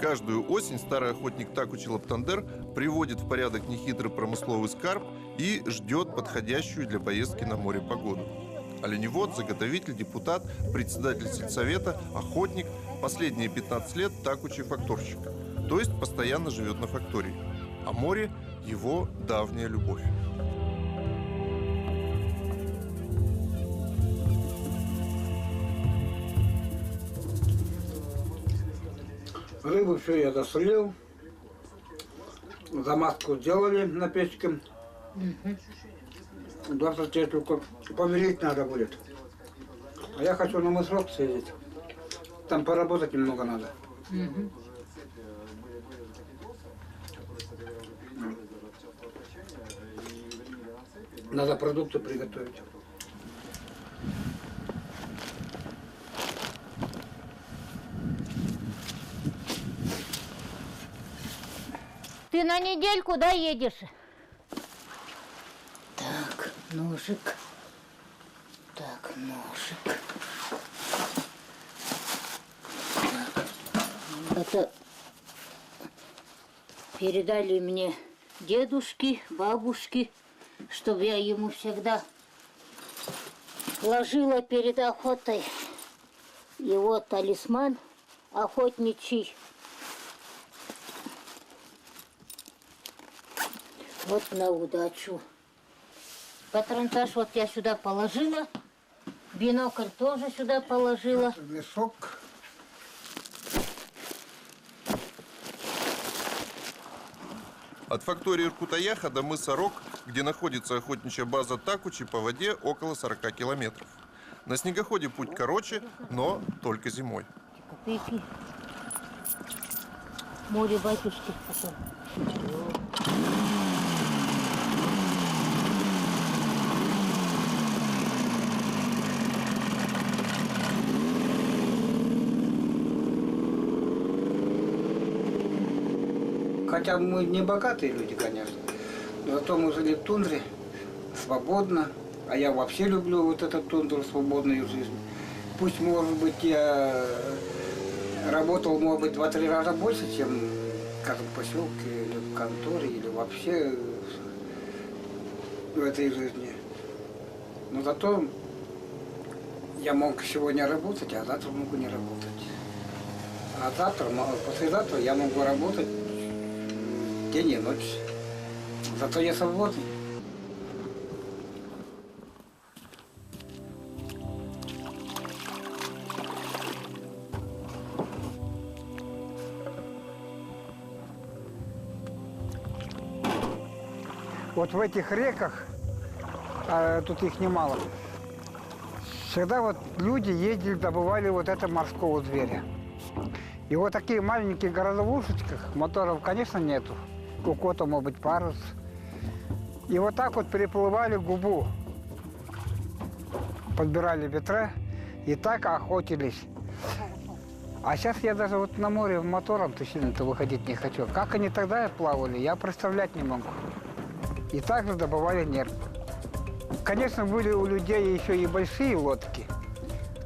Каждую осень старый охотник Такучи Лаптандер приводит в порядок нехитрый промысловый скарб и ждет подходящую для поездки на море погоду. Оленевод, заготовитель, депутат, председатель сельсовета, охотник, последние 15 лет Такучи факторщик, то есть постоянно живет на фактории. А море – его давняя любовь. Рыбу все я засолил, замазку сделали на печке. Завтра тебе только померить надо будет. А я хочу на мысок съездить. Там поработать немного надо. Надо продукты приготовить. Ты на недельку, да, едешь? Так, ножик. Так, ножик. Это передали мне дедушки, бабушки, чтобы я ему всегда ложила перед охотой его талисман охотничий. Вот на удачу. Патронтаж вот я сюда положила. Бинокль тоже сюда положила. Мешок. От фактории Иркутаяха до мыса Рог, где находится охотничья база Такучи, по воде около 40 километров. На снегоходе путь короче, но только зимой. Копейки. Море батюшки потом. Хотя мы не богатые люди, конечно, но зато мы жили в тундре свободно, а я вообще люблю вот эту тундру, свободную жизнь. Пусть, может быть, я работал, может быть, 2-3 раза больше, чем, скажем, в поселке или в конторе, или вообще в этой жизни. Но зато я мог сегодня работать, а завтра могу не работать. А завтра, послезавтра я могу работать день и ночь. Зато я свободный. Вот в этих реках, тут их немало, всегда вот люди ездили, добывали вот это морского зверя. И вот такие маленькие городовушечках моторов, конечно, нету. У кота может быть парус. И вот так вот переплывали губу, подбирали ветра и так охотились. А сейчас я даже вот на море мотором-то сильно-то выходить не хочу. Как они тогда плавали, я представлять не могу. И также добывали нерв. Конечно, были у людей еще и большие лодки.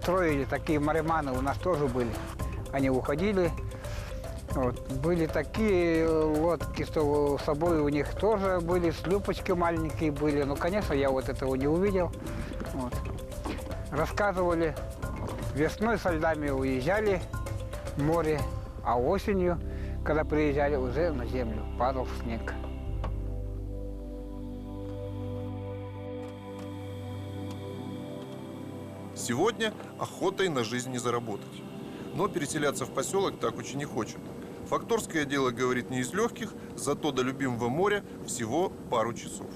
Строили такие мариманы, у нас тоже были. Они уходили. Вот. Были такие лодки, что с собой у них тоже были, шлюпочки маленькие были. Ну, конечно, я вот этого не увидел. Вот. Рассказывали, весной со льдами уезжали в море, а осенью, когда приезжали, уже на землю падал снег. Сегодня охотой на жизнь не заработать. Но переселяться в поселок Такучи не хочет. Факторское дело, говорит, не из легких, зато до любимого моря всего пару часов.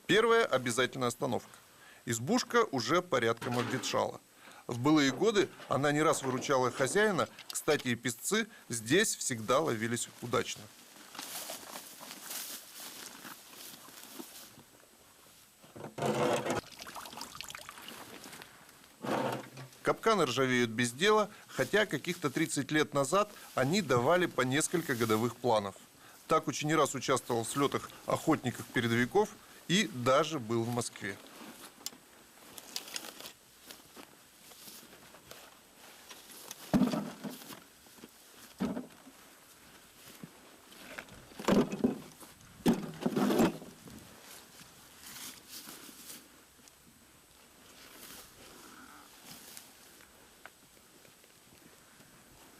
Первая обязательная остановка. Избушка уже порядком обветшала. В былые годы она не раз выручала хозяина. Кстати, и песцы здесь всегда ловились удачно. Капканы ржавеют без дела, хотя каких-то 30 лет назад они давали по несколько годовых планов. Такучи не раз участвовал в слетах охотников-передовиков и даже был в Москве.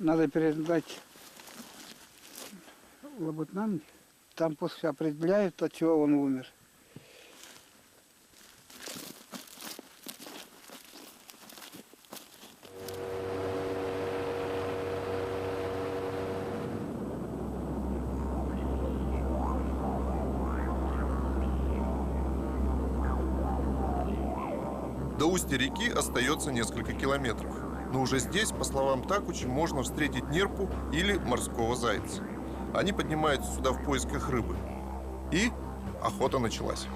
Надо передать Лабутнам. Там после определяют, от чего он умер. До устья реки остается несколько километров. Но уже здесь, по словам Такучи, можно встретить нерпу или морского зайца. Они поднимаются сюда в поисках рыбы. И охота началась.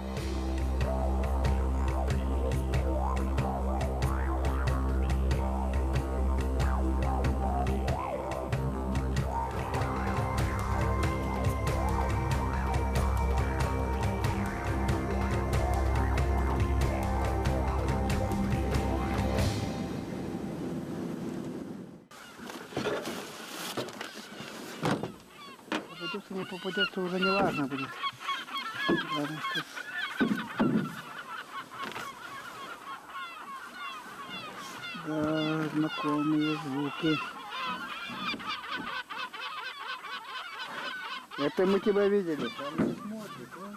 Попадется, не попадется, уже не важно будет. Главное, что... Да, знакомые звуки. Это мы тебя видели. Там не смотрит, а?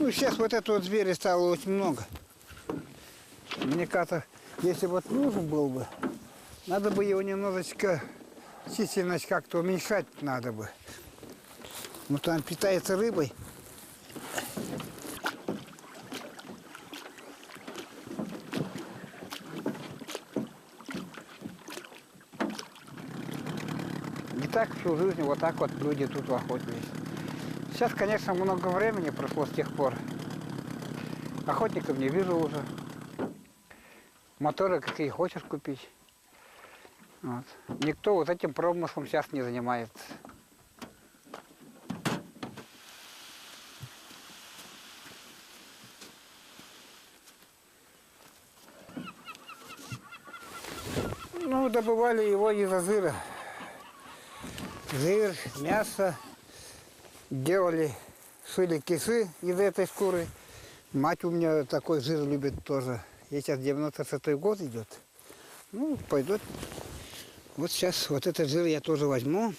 Ну, сейчас вот этого вот зверя стало очень много. Мне кажется, если вот нужен был бы, надо бы его немножечко, численность как-то уменьшать надо бы. Ну, там питается рыбой. Не так всю жизнь вот так вот люди тут охотились. Сейчас, конечно, много времени прошло с тех пор. Охотников не вижу уже. Моторы какие хочешь купить. Вот. Никто вот этим промыслом сейчас не занимается. Ну, добывали его из-за жира. Жир, мясо. Делали, шили кисы из этой шкуры. Мать у меня такой жир любит тоже. Ей сейчас 96-й год идет. Ну, пойдет. Вот сейчас вот этот жир я тоже возьму,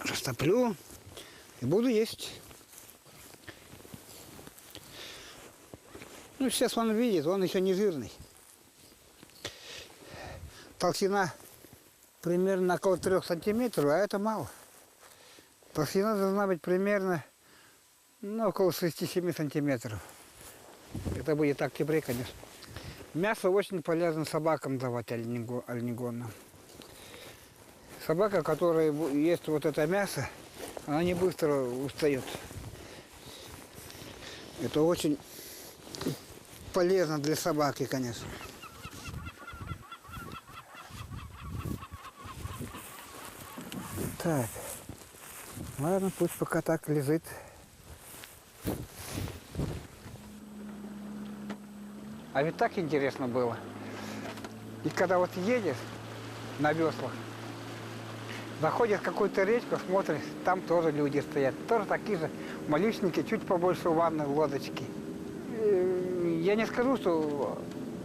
растоплю и буду есть. Ну, сейчас он видит, он еще не жирный. Толщина примерно около 3 сантиметров, а это мало. Толщина должна быть примерно около 6-7 сантиметров. Это будет октябрь, конечно. Мясо очень полезно собакам давать оленегонным. Собака, которая ест вот это мясо, она не быстро устает. Это очень полезно для собаки, конечно. Так. Ладно, пусть пока так лежит. А ведь так интересно было. И когда вот едешь на веслах, заходишь в какую-то речку, смотришь, там тоже люди стоят. Тоже такие же Малюсенькие, чуть побольше ванны, лодочки. Я не скажу, что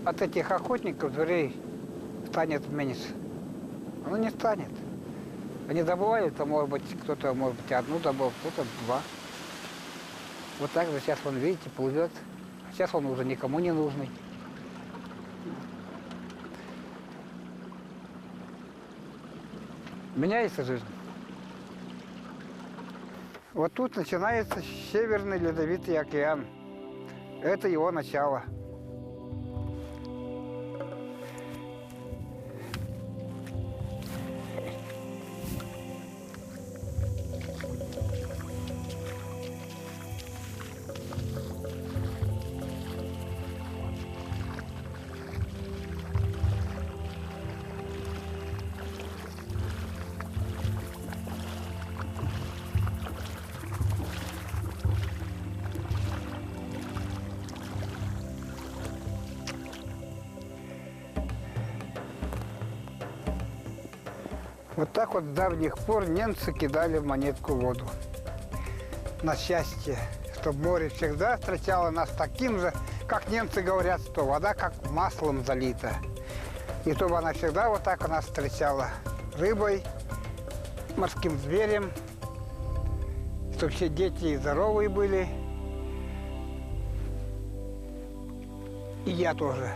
от этих охотников зверей станет меньше. Оно не станет. Они добывают, а может быть, кто-то, может быть, одну добыл, кто-то два. Вот так же сейчас, вон, видите, плывет. Сейчас он уже никому не нужный. Меняется жизнь. Вот тут начинается Северный Ледовитый океан. Это его начало. Вот так вот с давних пор немцы кидали монетку в воду. На счастье, чтобы море всегда встречало нас таким же, как немцы говорят, что вода как маслом залита. И чтобы она всегда вот так нас встречала рыбой, морским зверем, чтобы все дети здоровые были. И я тоже.